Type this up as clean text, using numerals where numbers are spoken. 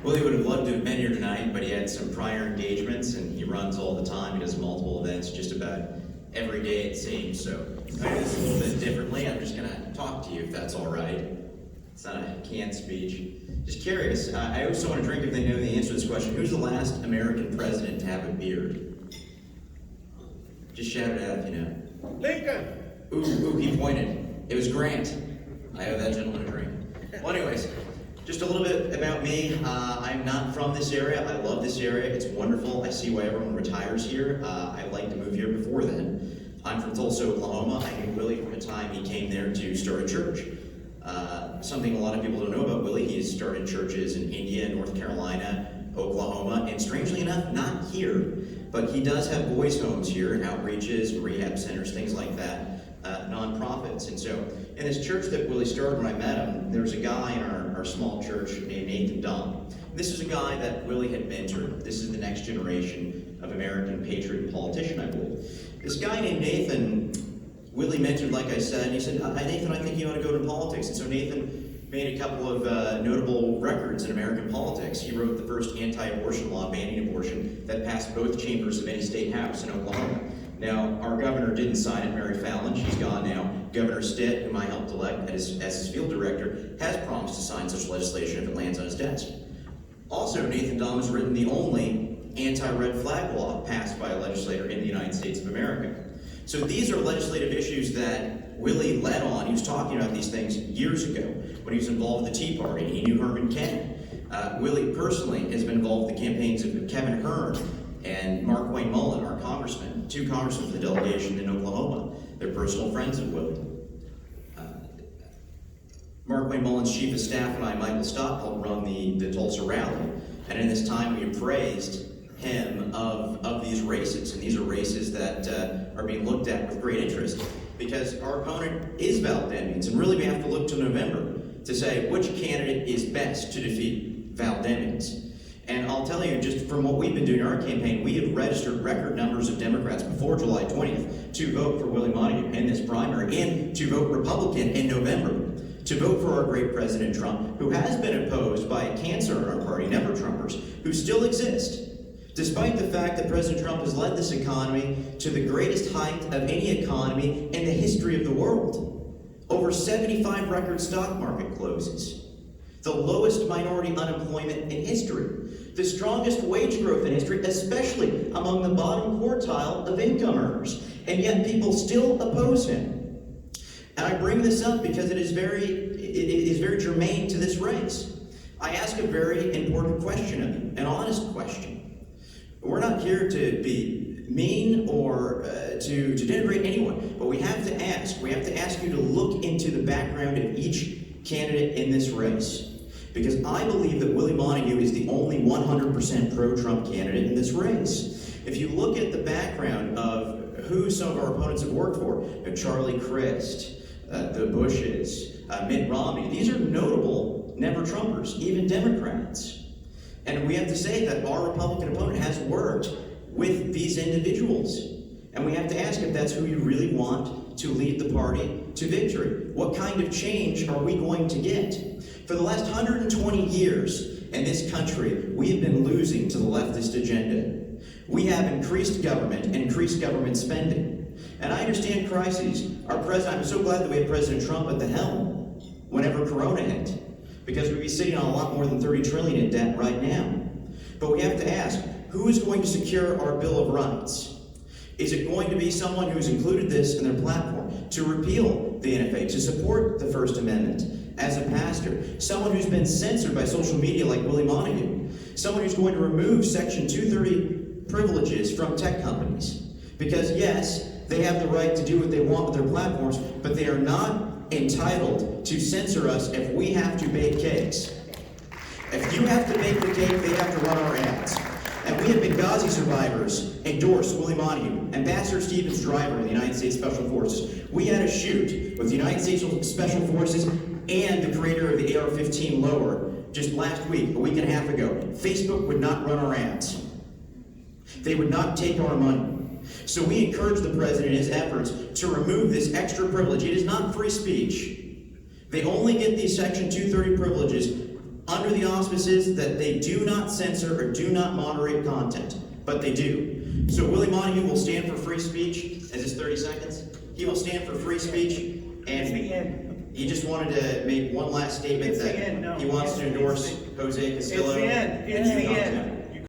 Willie would have loved to have been here tonight, but he had some prior engagements, and he runs all the time. He does multiple events just about every day, it seems. So I do this a little bit differently. I'm just going to talk to you, if that's all right. It's not a canned speech. Just curious, I always want to drink if they know the answer to this question. Who's the last American president to have a beard? Just shout it out if you know. Lincoln! Ooh, he pointed. It was Grant. I owe that gentleman a drink. Well, anyways, just a little bit about me. I'm not from this area. I love this area. It's wonderful. I see why everyone retires here. I'd like to move here before then. I'm from Tulsa, Oklahoma. I knew Willie from the time he came there to start a church. Something a lot of people don't know about Willie, he has started churches in India, North Carolina, Oklahoma, and strangely enough, not here. But he does have boys' homes here, outreaches, rehab centers, things like that, nonprofits. And so in this church that Willie started when I met him, there was a guy in our small church named Nathan Dunn. This is a guy that Willie had mentored. This is the next generation of American patriot and politician, I believe. This guy named Nathan, Willie mentored, like I said, and he said, Nathan, I think you ought to go to politics. And so Nathan made a couple of notable records in American politics. He wrote the first anti-abortion law banning abortion that passed both chambers of any state house in Oklahoma. Now, our governor didn't sign it, Mary Fallin. She's gone now. Governor Stitt, whom I helped elect as his field director, has promised to sign such legislation if it lands on his desk. Also, Nathan Dunn has written the only anti-red flag law passed by a legislator in the United States of America. So these are legislative issues that Willie led on. He was talking about these things years ago when he was involved with the Tea Party. He knew Herman Cain. Willie personally has been involved with the campaigns of Kevin Hearn and Mark Wayne Mullen, our congressman, two congressmen for the delegation in Oklahoma. They're personal friends of Willie. Mark Wayne Mullen's chief of staff and I, Michael Stockholm, run the Tulsa rally. And in this time we appraised him of these races, and these are races that are being looked at with great interest because our opponent is Val Demings, and really we have to look to November to say which candidate is best to defeat Val Demings. And I'll tell you, just from what we've been doing in our campaign, we have registered record numbers of Democrats before July 20th to vote for Willie Montague in this primary and to vote Republican in November, to vote for our great President Trump, who has been opposed by a cancer in our party, Never-Trumpers, who still exist. Despite the fact that President Trump has led this economy to the greatest height of any economy in the history of the world. Over 75 record stock market closes. The lowest minority unemployment in history. The strongest wage growth in history, especially among the bottom quartile of income earners. And yet people still oppose him. And I bring this up because it is very germane to this race. I ask a very important question of you, an honest question. We're not here to be mean or to denigrate anyone, but we have to ask. We have to ask you to look into the background of each candidate in this race. Because I believe that Willie Montague is the only 100% pro-Trump candidate in this race. If you look at the background of who some of our opponents have worked for, Charlie Crist, the Bushes, Mitt Romney, these are notable Never-Trumpers, even Democrats. And we have to say that our Republican opponent has worked with these individuals. And we have to ask if that's who you really want to lead the party to victory. What kind of change are we going to get? For the last 120 years in this country, we have been losing to the leftist agenda. We have increased government and increased government spending. And I understand crises. Our president, I'm so glad that we have President Trump at the helm whenever Corona hit, because we'd be sitting on a lot more than $30 trillion in debt right now. But we have to ask, who is going to secure our Bill of Rights? Is it going to be someone who's included this in their platform to repeal the NFA, to support the First Amendment as a pastor? Someone who's been censored by social media like Willie Montague? Someone who's going to remove Section 230 privileges from tech companies? Because yes, they have the right to do what they want with their platforms, but they are not entitled to censor us if we have to bake cakes. If you have to bake the cake, they have to run our ads. And we have Benghazi survivors endorse Willie Montague, Ambassador Stevens Driver of the United States Special Forces. We had a shoot with the United States Special Forces and the creator of the AR-15 lower just last week, a week and a half ago. Facebook would not run our ads. They would not take our money. So we encourage the president in his efforts to remove this extra privilege. It is not free speech. They only get these Section 230 privileges under the auspices that they do not censor or do not moderate content, but they do. So Willie Montague will stand for free speech, as is 30 seconds. He will stand for free speech, and he just wanted to make one last statement that he wants to endorse Jose Castillo. It's the end.